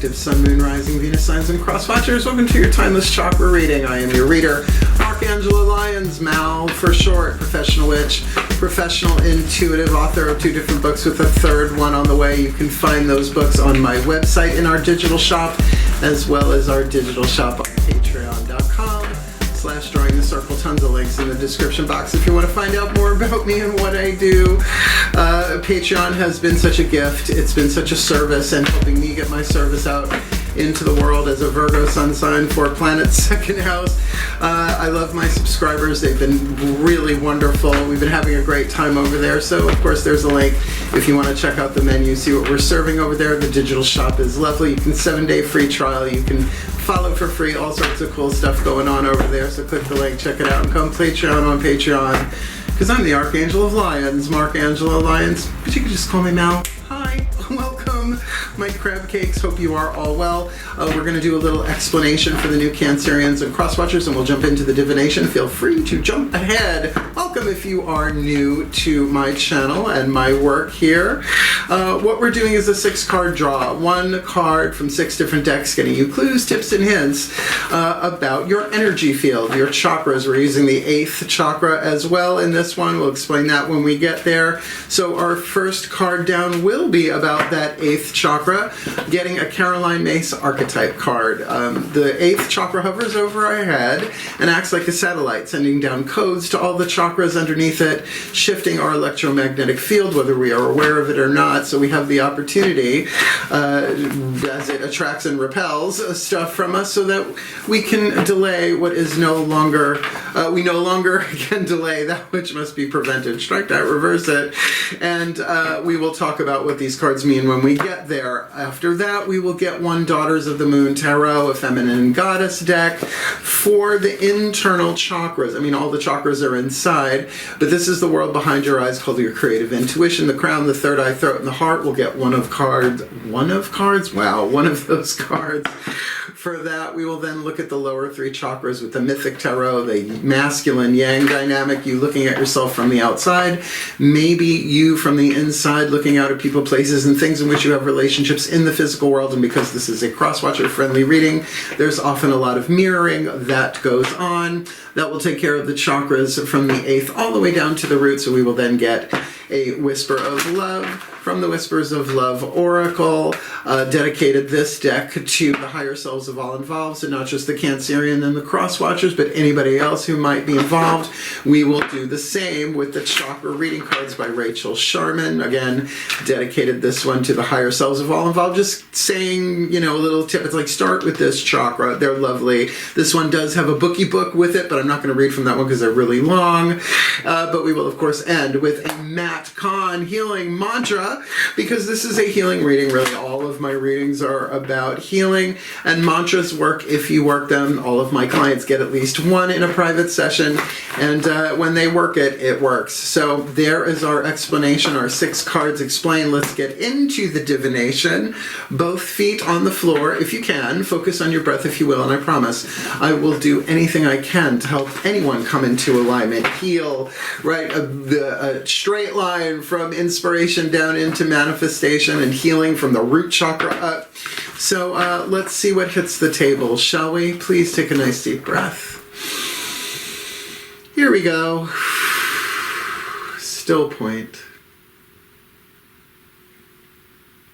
collective Sun, Moon, Rising, Venus signs, and cross watchers. Welcome to your Timeless Chakra Reading. I am your reader, Angelo, Lyons, Mal for short, professional witch, professional intuitive, author of 2 different books with a 3rd one on the way. You can find those books on my website in our digital shop, as well as our digital shop on patreon.com/DrawingTheCircle. Tons of links in the description box if you want to find out more about me and what I do. Patreon has been such a gift. It's been such a service, and helping me get my service out into the world as a Virgo sun sign for planet's 2nd house. I love my subscribers. They've been really wonderful. We've been having a great time over there. So of course there's a link if you want to check out the menu, see what we're serving over there. The digital shop is lovely. You can 7-day free trial. You can follow for free. All sorts of cool stuff going on over there. So click the link, check it out, and come Patreon on Patreon. Because I'm the Archangel of Lyons, Mark Angelo Lyons, but you can just call me Mal. Hi, welcome, my crab cakes. Hope you are all well. We're going to do a little explanation for the new Cancerians and crosswatchers, and we'll jump into the divination. Feel free to jump ahead. Welcome if you are new to my channel and my work here. What we're doing is a 6-card draw. 1 card from 6 different decks, getting you clues, tips, and hints about your energy field, your chakras. We're using the 8th chakra as well in this one. We'll explain that when we get there. So our first card down will be about that 8th chakra, getting a Caroline Myss archetype card. The 8th chakra hovers over our head and acts like a satellite, sending down codes to all the chakras underneath it, shifting our electromagnetic field, whether we are aware of it or not. So we have the opportunity, as it attracts and repels stuff from us, so that we can delay what is no longer, we no longer can delay that which must be prevented. Strike that, reverse it, and we will talk about what these cards mean when we get there. After that, we will get 1 Daughters of the Moon Tarot, a feminine goddess deck for the internal chakras. I mean, all the chakras are inside, but this is the world behind your eyes, called your creative intuition, the crown, the 3rd eye, throat, and the heart. We'll get one of those cards. For that, we will then look at the lower 3 chakras with the mythic tarot, the masculine yang dynamic, you looking at yourself from the outside, maybe you from the inside looking out at people, places, and things in which you have relationships in the physical world. And because this is a cross-watcher friendly reading, there's often a lot of mirroring that goes on. That will take care of the chakras from the 8th all the way down to the root. So we will then get a Whisper of Love from the Whispers of Love Oracle. Dedicated this deck to the higher selves of all involved, so not just the Cancerian and the cross-watchers, but anybody else who might be involved. We will do the same with the chakra reading cards by Rachel Sharman. Again, dedicated this one to the higher selves of all involved. Just saying, you know, a little tip. It's like, start with this chakra. They're lovely. This one does have a bookie book with it, but I'm not going to read from that one because they're really long. But we will, of course, end with a Matt Kahn healing mantra, because this is a healing reading. Really, all of my readings are about healing, and mantras work if you work them. All of my clients get at least 1 in a private session, and when they work it, it works. So there is our explanation, our 6 cards explained. Let's get into the divination. Both feet on the floor if you can. Focus on your breath if you will, and I promise I will do anything I can to help anyone come into alignment, heal, right? A straight line from inspiration down into manifestation, and healing from the root chakra up. So let's see what hits the table, shall we? Please take a nice deep breath. Here we go. Still point.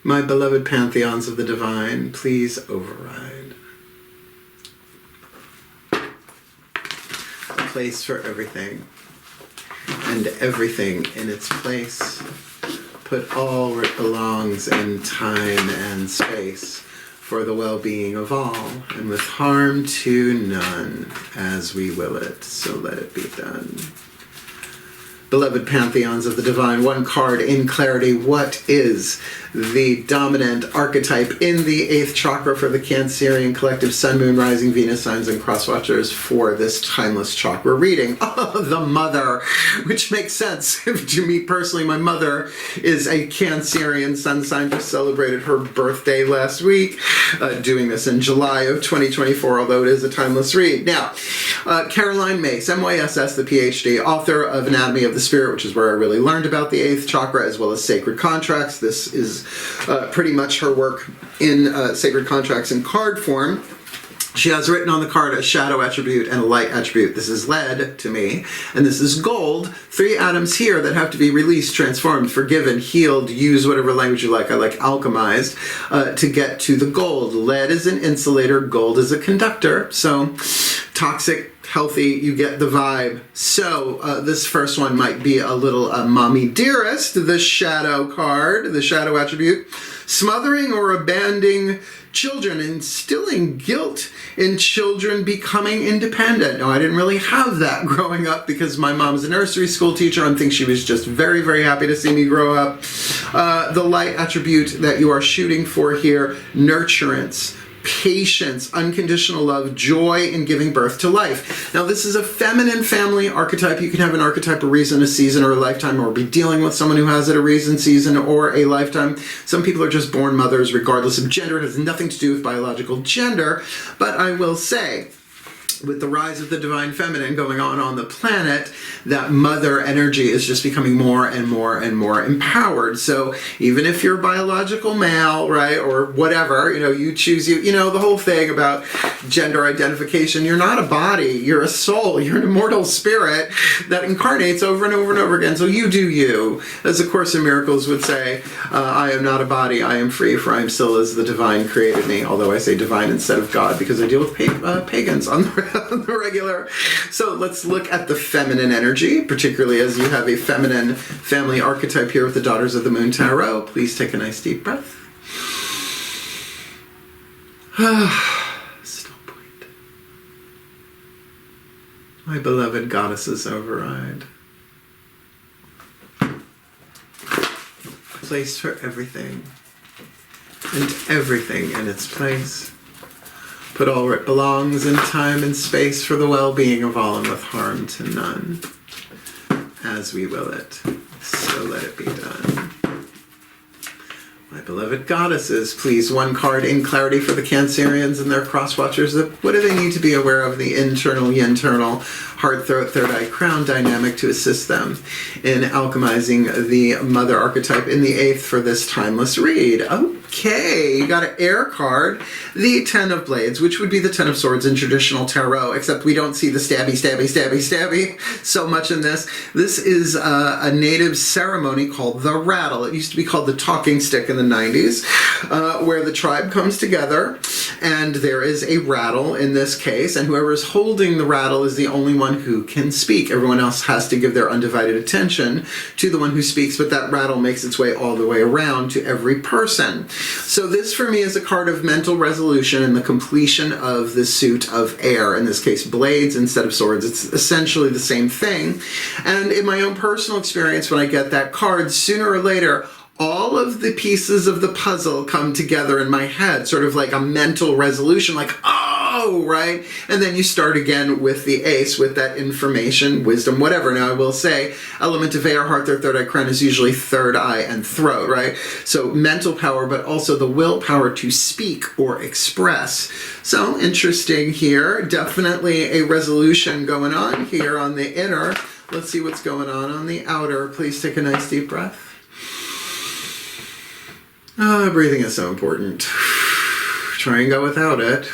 My beloved pantheons of the divine, please override. A place for everything, and everything in its place. Put all where it belongs in time and space, for the well-being of all, and with harm to none, as we will it, so let it be done. Beloved pantheons of the divine, 1 card in clarity. What is the dominant archetype in the 8th chakra for the Cancerian collective Sun, Moon, Rising, Venus signs, and crosswatchers for this Timeless Chakra reading? Oh, the mother, which makes sense. To me personally, my mother is a Cancerian sun sign. Just celebrated her birthday last week, doing this in July of 2024, although it is a timeless read. Now, Caroline Myss, M-Y-S-S, the PhD, author of Anatomy of the spirit, which is where I really learned about the 8th chakra, as well as sacred contracts. This is pretty much her work in sacred contracts in card form. She has written on the card a shadow attribute and a light attribute. This is lead to me, and this is gold. 3 atoms here that have to be released, transformed, forgiven, healed, use whatever language you like. I like alchemized to get to the gold. Lead is an insulator, gold is a conductor. So toxic, healthy, you get the vibe. So this first one might be a little mommy dearest, the shadow card, the shadow attribute. Smothering or abandoning children, instilling guilt in children becoming independent. No, I didn't really have that growing up because my mom's a nursery school teacher. I think she was just very, very happy to see me grow up. The light attribute that you are shooting for here, nurturance, patience, unconditional love, joy in giving birth to life. Now, this is a feminine family archetype. You can have an archetype, a reason, a season, or a lifetime, or be dealing with someone who has it, a reason, season, or a lifetime. Some people are just born mothers regardless of gender. It has nothing to do with biological gender. But I will say, with the rise of the divine feminine going on the planet, that mother energy is just becoming more and more and more empowered. So even if you're biological male, right, or whatever, you choose the whole thing about gender identification, you're not a body, you're a soul, you're an immortal spirit that incarnates over and over and over again. So you do you. As the Course in Miracles would say, I am not a body, I am free, for I am still as the divine created me. Although I say divine instead of God because I deal with pagans on the regular. So let's look at the feminine energy, particularly as you have a feminine family archetype here with the Daughters of the Moon Tarot. Please take a nice deep breath. Still point. My beloved goddesses override. Place for everything, and everything in its place. Put all where it belongs in time and space for the well-being of all and with harm to none. As we will it, so let it be done. My beloved goddesses, please, one card in clarity for the Cancerians and their cross-watchers. What do they need to be aware of the internal, heart, throat, third eye, crown dynamic to assist them in alchemizing the mother archetype in the 8th for this timeless read? Okay, you got an air card, the 10 of Blades, which would be the 10 of Swords in traditional tarot, except we don't see the stabby, stabby, stabby, stabby so much in this. This is a native ceremony called the rattle. It used to be called the talking stick in the 90s, where the tribe comes together and there is a rattle in this case, and whoever is holding the rattle is the only one who can speak. Everyone else has to give their undivided attention to the one who speaks, but that rattle makes its way all the way around to every person. So this for me is a card of mental resolution and the completion of the suit of air, in this case blades instead of swords. It's essentially the same thing. And in my own personal experience, when I get that card, sooner or later, all of the pieces of the puzzle come together in my head, sort of like a mental resolution, like, oh, right? And then you start again with the ace, with that information, wisdom, whatever. Now, I will say, element of air, heart, third eye, crown is usually third eye and throat, right? So mental power, but also the willpower to speak or express. So interesting here. Definitely a resolution going on here on the inner. Let's see what's going on the outer. Please take a nice deep breath. Breathing is so important. Try and go without it.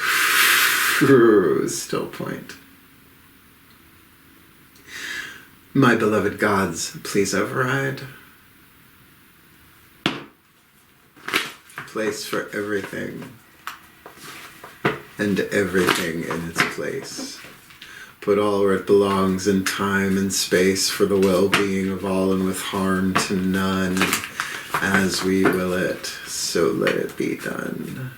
Still point. My beloved gods, please override. Place for everything, and everything in its place. Put all where it belongs in time and space for the well-being of all and with harm to none. As we will it, so let it be done.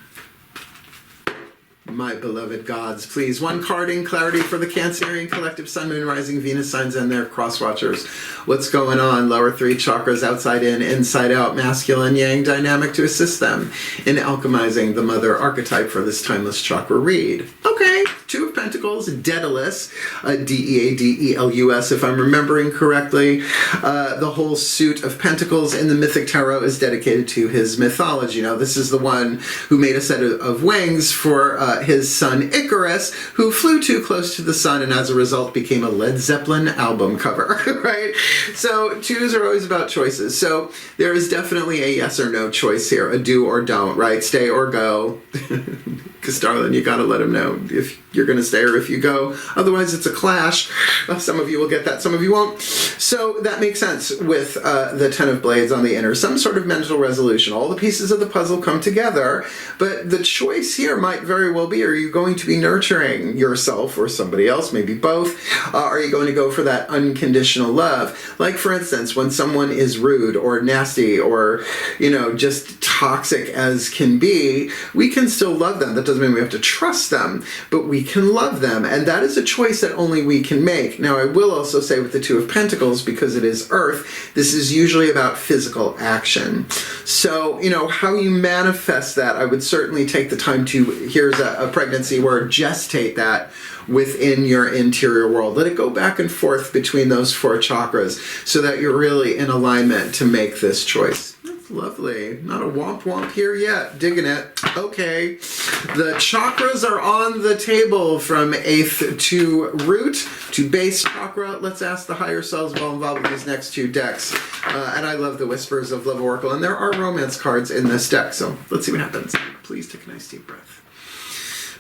My beloved gods, please, one card in clarity for the Cancerian collective, Sun, Moon, Rising, Venus signs and their cross-watchers. What's going on? Lower 3 chakras, outside in, inside out, masculine, yang dynamic to assist them in alchemizing the mother archetype for this timeless chakra read. Okay, 2 of Pentacles, Daedalus, Deadelus, if I'm remembering correctly. The whole suit of Pentacles in the Mythic Tarot is dedicated to his mythology. Now, this is the one who made a set of wings for his son Icarus, who flew too close to the sun and as a result became a Led Zeppelin album cover, right? So twos are always about choices. So there is definitely a yes or no choice here, a do or don't, right? Stay or go. Because, darling, you got to let him know if you're going to stay or if you go. Otherwise, it's a clash. Some of you will get that, some of you won't. So that makes sense with the Ten of Blades on the inner. Some sort of mental resolution. All the pieces of the puzzle come together, but the choice here might very well be, are you going to be nurturing yourself or somebody else, maybe both? Are you going to go for that unconditional love? Like, for instance, when someone is rude or nasty or, you know, just toxic as can be, we can still love them. That doesn't mean we have to trust them, but we can love them. And that is a choice that only we can make. Now, I will also say with the Two of Pentacles, because it is Earth, this is usually about physical action. So, you know, how you manifest that, I would certainly take the time to, here's a pregnancy word, gestate that within your interior world. Let it go back and forth between those four chakras so that you're really in alignment to make this choice. Lovely. Not a womp womp here yet. Digging it. Okay. The chakras are on the table from 8th to root to base chakra. Let's ask the higher selves while involved with these next two decks. And I love the Whispers of Love Oracle. And there are romance cards in this deck. So let's see what happens. Please take a nice deep breath.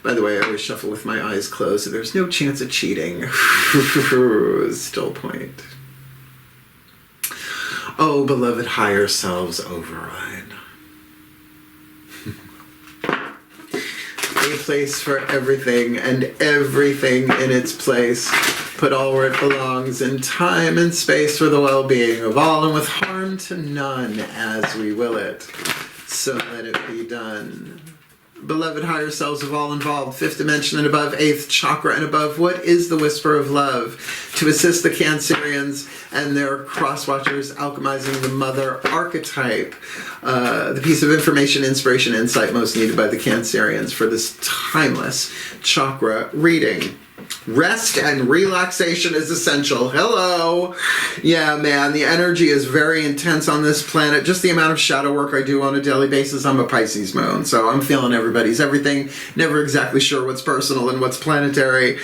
By the way, I always shuffle with my eyes closed, so there's no chance of cheating. Still point. Oh, beloved higher selves override. A place for everything and everything in its place. Put all where it belongs in time and space for the well-being of all and with harm to none as we will it. So let it be done. Beloved higher selves of all involved, 5th dimension and above, 8th chakra and above, what is the whisper of love? To assist the Cancerians and their cross-watchers alchemizing the mother archetype, the piece of information, inspiration, insight most needed by the Cancerians for this timeless chakra reading. Rest and relaxation is essential. Hello. Yeah, man, the energy is very intense on this planet. Just the amount of shadow work I do on a daily basis. I'm a Pisces moon, so I'm feeling everybody's everything. Never exactly sure what's personal and what's planetary.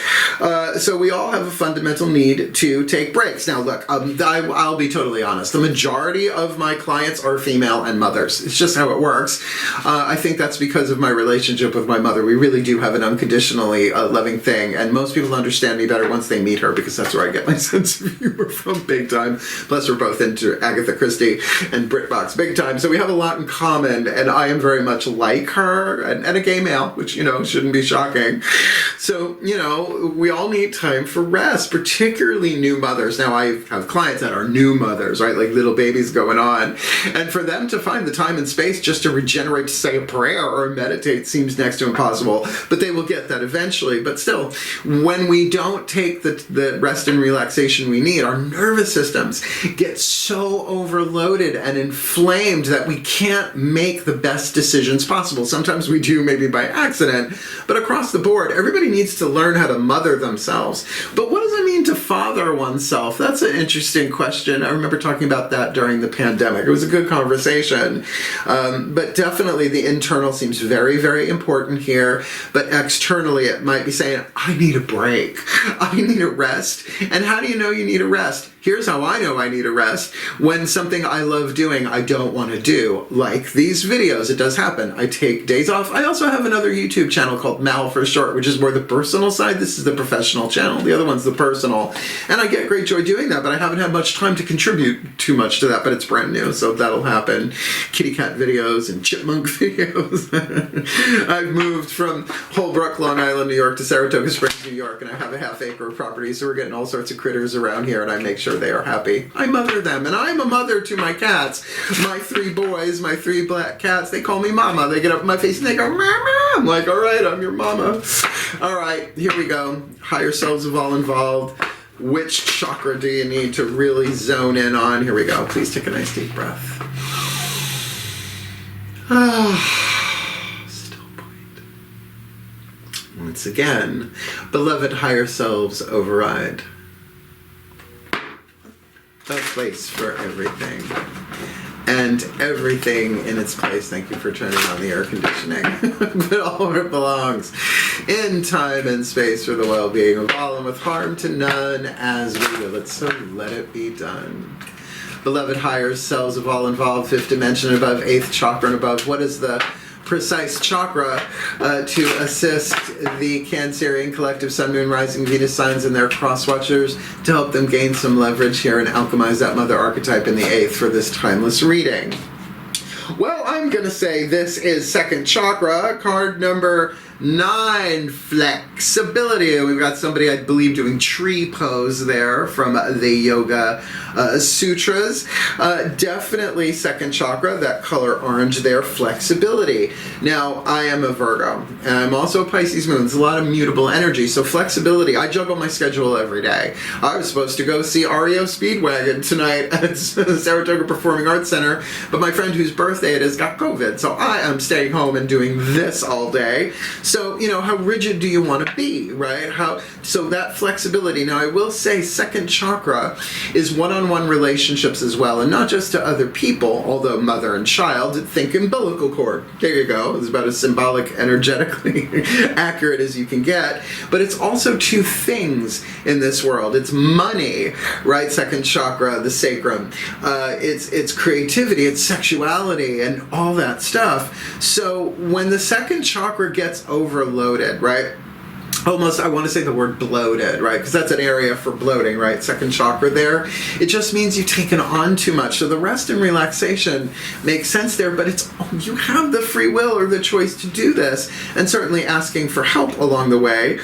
So we all have a fundamental need to take breaks. Now, look, I'll be totally honest. The majority of my clients are female and mothers. It's just how it works. I think that's because of my relationship with my mother. We really do have an unconditionally loving thing, and most people understand me better once they meet her, because that's where I get my sense of humor from big time. Plus, we're both into Agatha Christie and BritBox big time, so we have a lot in common, and I am very much like her, and a gay male, which, you know, shouldn't be shocking. So, you know, we all need time for rest, particularly new mothers. Now, I have clients that are new mothers, right, like little babies going on, and for them to find the time and space just to regenerate, to say a prayer or meditate seems next to impossible, but they will get that eventually. But still, when we don't take the rest and relaxation we need, our nervous systems get so overloaded and inflamed that we can't make the best decisions possible. Sometimes we do, maybe by accident, but across the board, everybody needs to learn how to mother themselves. But what does it mean to father oneself? That's an interesting question. I remember talking about that during the pandemic. It was a good conversation. But definitely the internal seems very, very important here. But externally, it might be saying, I need a break. I need a rest. And how do you know you need a rest? Here's how I know I need a rest. When something I love doing, I don't want to do. Like these videos, it does happen. I take days off. I also have another YouTube channel called Mal for short, which is more the personal side. This is the professional channel. The other one's the personal. And I get great joy doing that, but I haven't had much time to contribute too much to that, but it's brand new, so that'll happen. Kitty cat videos and chipmunk videos. I've moved from Holbrook, Long Island, New York to Saratoga Springs, New York, and I have a half-acre of property, so we're getting all sorts of critters around here, and I make sure they are happy. I mother them, and I'm a mother to my cats. My 3 boys, my 3 black cats, they call me Mama. They get up in my face and they go, Mama! I'm like, all right, I'm your mama. All right, here we go. Higher selves of all involved. Which chakra do you need to really zone in on? Here we go. Please take a nice deep breath. Still point. once again. Beloved higher selves override. A place for everything. And everything in its place. Thank you for turning on the air conditioning. But all where it belongs. In time and space for the well-being of all and with harm to none as we will it. So let it be done. Beloved higher selves of all involved, 5th dimension and above, 8th chakra and above. What is the precise chakra to assist the Cancerian collective Sun, Moon, Rising, Venus signs and their cross-watchers to help them gain some leverage here and alchemize that mother archetype in the 8th for this timeless reading? Well, I'm going to say this is 2nd chakra, card number 9, flexibility. We've got somebody, I believe, doing tree pose there from the Yoga Sutras. Definitely 2nd chakra, that color orange there, flexibility. Now, I am a Virgo, and I'm also a Pisces moon. There's a lot of mutable energy, so flexibility. I juggle my schedule every day. I was supposed to go see REO Speedwagon tonight at Saratoga Performing Arts Center, but my friend whose birthday it is got COVID, so I am staying home and doing this all day. So, you know, how rigid do you want to be, right? So that flexibility. Now, I will say 2nd chakra is one-on-one relationships as well, and not just to other people, although mother and child, think umbilical cord. There you go. It's about as symbolic, energetically accurate as you can get. But it's also to things in this world. It's money, right? 2nd chakra, the sacrum. It's creativity, it's sexuality, and all that stuff. So when the 2nd chakra gets overloaded, right? Almost, I want to say the word bloated, right? Because that's an area for bloating, right? 2nd chakra there. It just means you've taken on too much. So the rest and relaxation makes sense there, but it's you have the free will or the choice to do this. And certainly asking for help along the way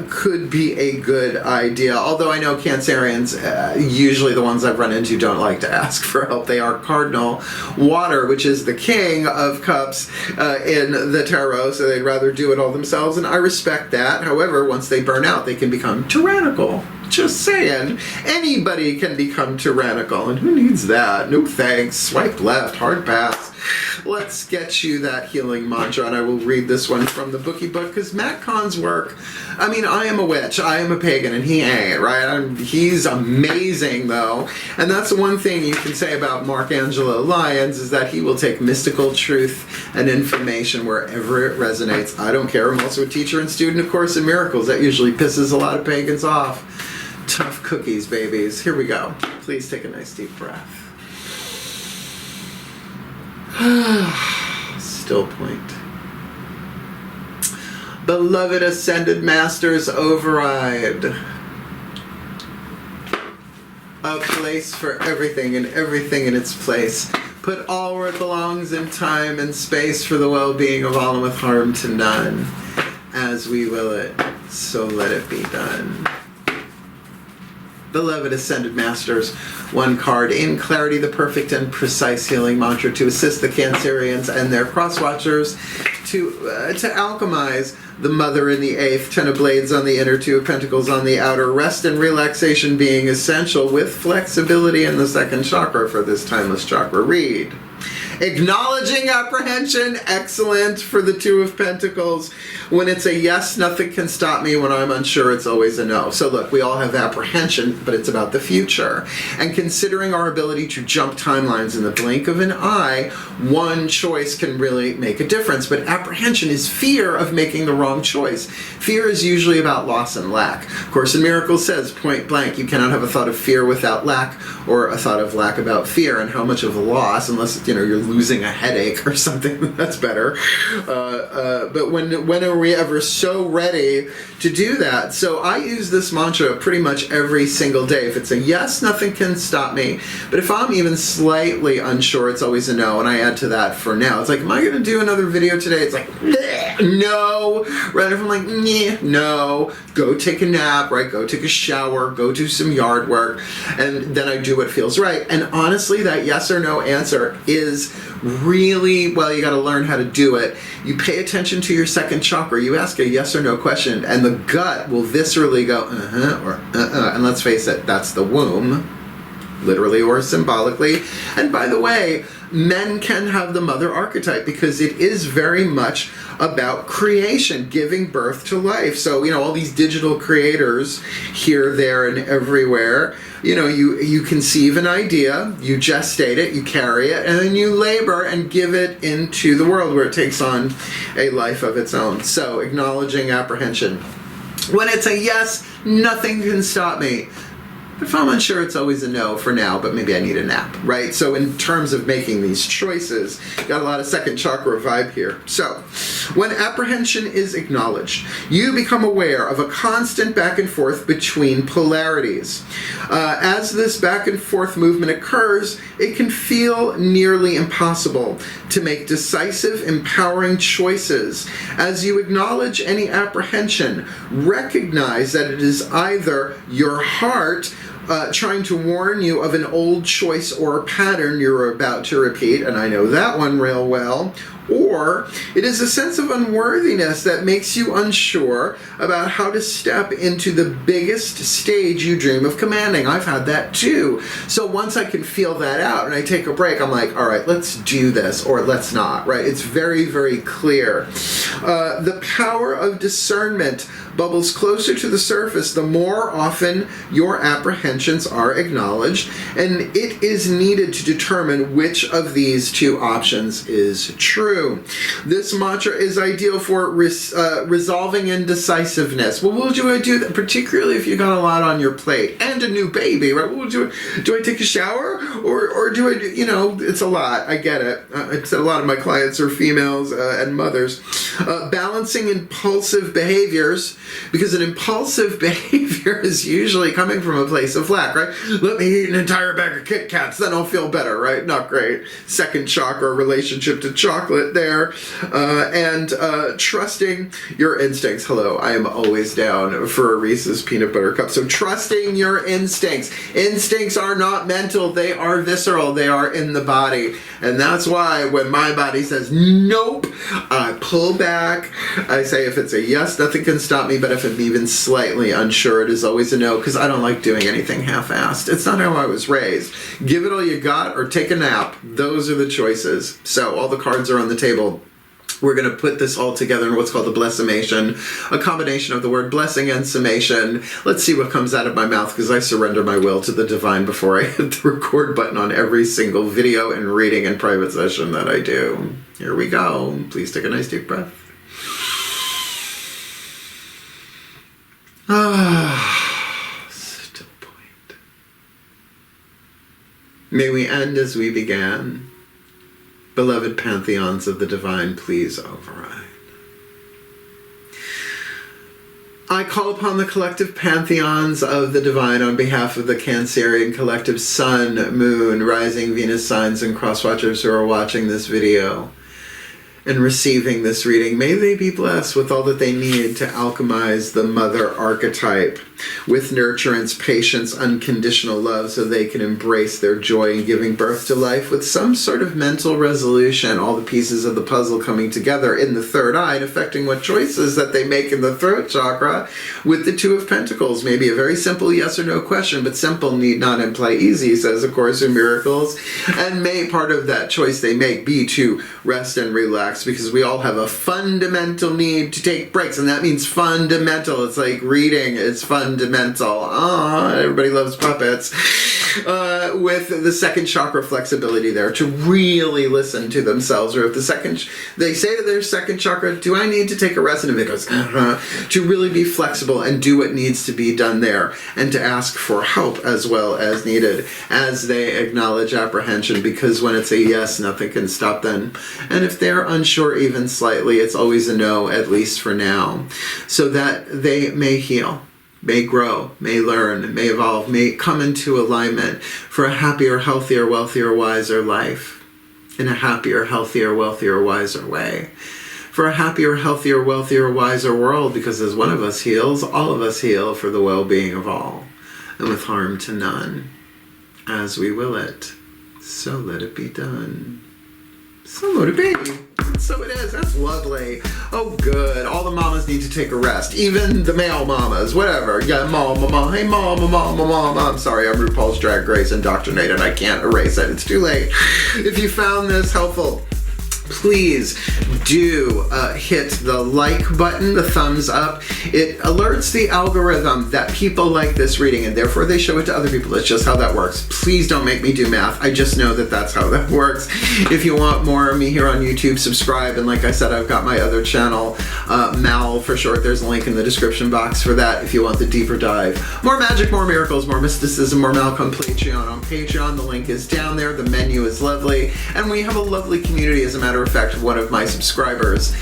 could be a good idea. Although I know Cancerians, usually the ones I've run into, don't like to ask for help. They are cardinal water, which is the king of cups in the tarot, so they'd rather do it all themselves, and I respect that. However, once they burn out, they can become tyrannical. Just saying. Anybody can become tyrannical, and who needs that? No thanks. Swipe left. Hard pass. Let's get you that healing mantra, and I will read this one from the bookie book, because Matt Kahn's work, I mean, I am a witch, I am a pagan, and he ain't, right? He's amazing, though, and that's the one thing you can say about Angelo Lyons, is that he will take mystical truth and information wherever it resonates. I don't care. I'm also a teacher and student of Course in Miracles. That usually pisses a lot of pagans off. Tough cookies, babies. Here we go. Please take a nice deep breath. Still point. Beloved Ascended Masters, override. A place for everything and everything in its place. Put all where it belongs in time and space for the well-being of all and with harm to none. As we will it, so let it be done. Beloved Ascended Masters, 1 card in clarity, the perfect and precise healing mantra to assist the Cancerians and their cross-watchers to alchemize the mother in the 8th, 10 of blades on the inner, 2 of pentacles on the outer, rest and relaxation being essential with flexibility in the 2nd chakra for this timeless chakra read. Acknowledging apprehension, excellent for the 2 of Pentacles. When it's a yes, nothing can stop me. When I'm unsure, it's always a no. So look, we all have apprehension, but it's about the future. And considering our ability to jump timelines in the blink of an eye, one choice can really make a difference. But apprehension is fear of making the wrong choice. Fear is usually about loss and lack. Course in Miracles says, point blank, you cannot have a thought of fear without lack, or a thought of lack about fear. And how much of a loss, unless you're losing a headache or something, that's better. But when are we ever so ready to do that? So I use this mantra pretty much every single day. If it's a yes, nothing can stop me. But if I'm even slightly unsure, it's always a no. And I add to that for now. It's like, am I going to do another video today? It's like, no. Right? If I'm like, no. Go take a nap, right? Go take a shower. Go do some yard work. And then I do what feels right. And honestly, that yes or no answer is really, well, you got to learn how to do it. You pay attention to your 2nd chakra. You ask a yes or no question, and the gut will viscerally go, or and let's face it, that's the womb, literally or symbolically. And by the way, men can have the mother archetype because it is very much about creation, giving birth to life. So, all these digital creators here, there, and everywhere, you conceive an idea, you gestate it, you carry it, and then you labor and give it into the world where it takes on a life of its own. So, acknowledging apprehension. When it's a yes, nothing can stop me. If I'm unsure, it's always a no for now, but maybe I need a nap, right? So in terms of making these choices, got a lot of second chakra vibe here. So when apprehension is acknowledged, you become aware of a constant back and forth between polarities. As this back and forth movement occurs, it can feel nearly impossible to make decisive, empowering choices. As you acknowledge any apprehension, recognize that it is either your heart trying to warn you of an old choice or pattern you're about to repeat, and I know that one real well, or it is a sense of unworthiness that makes you unsure about how to step into the biggest stage you dream of commanding. I've had that too. So once I can feel that out and I take a break, I'm like, all right, let's do this or let's not, right? It's very, very clear. The power of discernment bubbles closer to the surface the more often your apprehensions are acknowledged, and it is needed to determine which of these two options is true. This mantra is ideal for resolving indecisiveness. Well, what do I do that, particularly if you got a lot on your plate and a new baby, right? What do I take a shower or do I do, it's a lot. I get it. A lot of my clients are females and mothers. Balancing impulsive behaviors, because an impulsive behavior is usually coming from a place of lack, right? Let me eat an entire bag of Kit Kats, then I'll feel better, right? Not great. Second chakra relationship to chocolate there. And trusting your instincts. Hello, I am always down for a Reese's peanut butter cup. So trusting your instincts. Instincts are not mental, they are visceral, they are in the body. And that's why when my body says nope, I pull back. I say if it's a yes, nothing can stop me, but if I'm even slightly unsure, it is always a no, because I don't like doing anything half-assed. It's not how I was raised. Give it all you got or take a nap. Those are the choices. So all the cards are on the table. We're going to put this all together in what's called the blessimation, a combination of the word blessing and summation. Let's see what comes out of my mouth, because I surrender my will to the divine before I hit the record button on every single video and reading and private session that I do. Here we go. Please take a nice deep breath. Still point. May we end as we began. Beloved pantheons of the divine, please override. I call upon the collective pantheons of the divine on behalf of the Cancerian collective sun, moon, rising Venus signs, and cross-watchers who are watching this video and receiving this reading. May they be blessed with all that they need to alchemize the mother archetype with nurturance, patience, unconditional love, so they can embrace their joy in giving birth to life with some sort of mental resolution, all the pieces of the puzzle coming together in the third eye and affecting what choices that they make in the throat chakra with the Two of Pentacles. Maybe a very simple yes or no question, but simple need not imply easy, says A Course in Miracles. And may part of that choice they make be to rest and relax, because we all have a fundamental need to take breaks, and that means fundamental. It's like reading is fundamental. Everybody loves puppets. With the second chakra flexibility there, to really listen to themselves, or if they say to their second chakra, do I need to take a rest? And if it goes, to really be flexible and do what needs to be done there, and to ask for help as well as needed as they acknowledge apprehension, because when it's a yes, nothing can stop them. And if they're unsure even slightly, it's always a no, at least for now, so that they may heal, may grow, may learn, may evolve, may come into alignment for a happier, healthier, wealthier, wiser life in a happier, healthier, wealthier, wiser way. For a happier, healthier, wealthier, wiser world, because as one of us heals, all of us heal for the well-being of all, and with harm to none, as we will it. So let it be done. So motivating. So it is. That's lovely. Oh, good. All the mamas need to take a rest. Even the male mamas, whatever. Yeah, mama. Hey, mama. I'm sorry, I'm RuPaul's Drag Race indoctrinated. I can't erase it. It's too late. If you found this helpful, please do hit the like button, the thumbs up. It alerts the algorithm that people like this reading and therefore they show it to other people. That's just how that works. Please don't make me do math. I just know that that's how that works. If you want more of me here on YouTube, subscribe. And like I said, I've got my other channel, Mal for short. There's a link in the description box for that if you want the deeper dive. More magic, more miracles, more mysticism, more Malcolm Patreon on Patreon. The link is down there. The menu is lovely. And we have a lovely community. As a matter of fact, one of my subscribers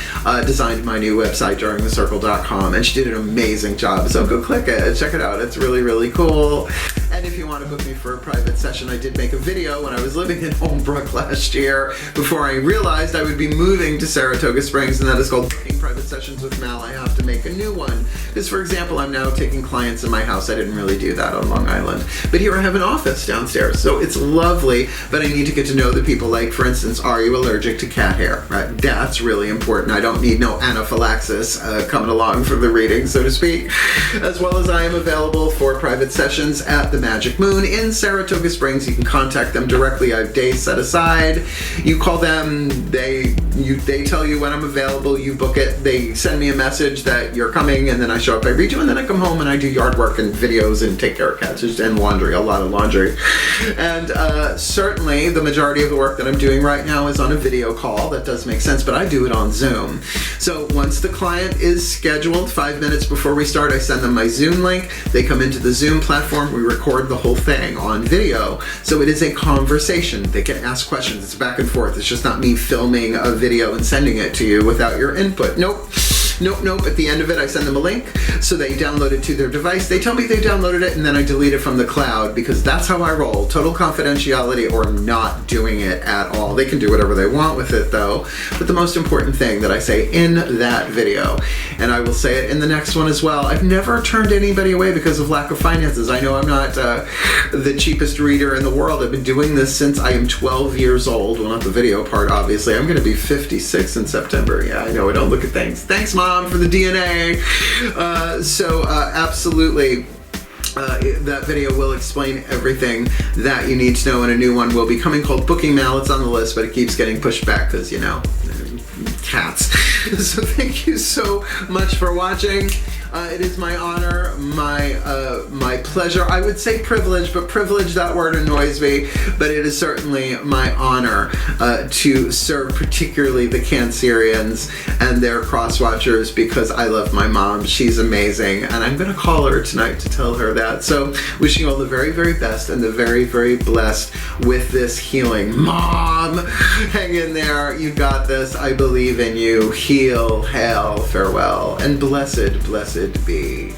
designed my new website, DrawingTheCircle.com, and she did an amazing job. So go click it, check it out. It's really, really cool. And if you want to book me for a private session, I did make a video when I was living in Holmbrook last year before I realized I would be moving to Saratoga Springs, and that is called Booking Private Sessions with Mal. I have to make a new one. Because, for example, I'm now taking clients in my house. I didn't really do that on Long Island. But here I have an office downstairs. So it's lovely, but I need to get to know the people. Like, for instance, are you allergic to cat hair? Right? That's really important. I don't need no anaphylaxis coming along for the reading, so to speak. As well as I am available for private sessions at the Magic Moon in Saratoga Springs. You can contact them directly. I have days set aside. You call them, they tell you when I'm available, you book it, they send me a message that you're coming, and then I show up, I read you, and then I come home and I do yard work and videos and take care of cats and laundry, a lot of laundry. And certainly the majority of the work that I'm doing right now is on a video call. That does make sense, but I do it on Zoom. So once the client is scheduled, 5 minutes before we start, I send them my Zoom link. They come into the Zoom platform. We record the whole thing on video. So it is a conversation. They can ask questions. It's back and forth. It's just not me filming a video and sending it to you without your input. Nope. At the end of it, I send them a link, so they download it to their device. They tell me they downloaded it, and then I delete it from the cloud, because that's how I roll. Total confidentiality, or not doing it at all. They can do whatever they want with it, though. But the most important thing that I say in that video, and I will say it in the next one as well, I've never turned anybody away because of lack of finances. I know I'm not the cheapest reader in the world. I've been doing this since I am 12 years old. Well, not the video part, obviously. I'm going to be 56 in September. Yeah, I know I don't look at things. Thanks, Mom, for the DNA. Absolutely. That video will explain everything that you need to know, and a new one will be coming called Booking Mal. It's on the list, but it keeps getting pushed back because, you know, cats. So thank you so much for watching. It is my honor, my pleasure. I would say privilege, but privilege, that word annoys me. But it is certainly my honor to serve particularly the Cancerians and their cross-watchers, because I love my mom. She's amazing, and I'm going to call her tonight to tell her that. So wishing you all the very, very best and the very, very blessed with this healing. Mom, hang in there. You got this. I believe in you. Heal, hail, farewell, and blessed be.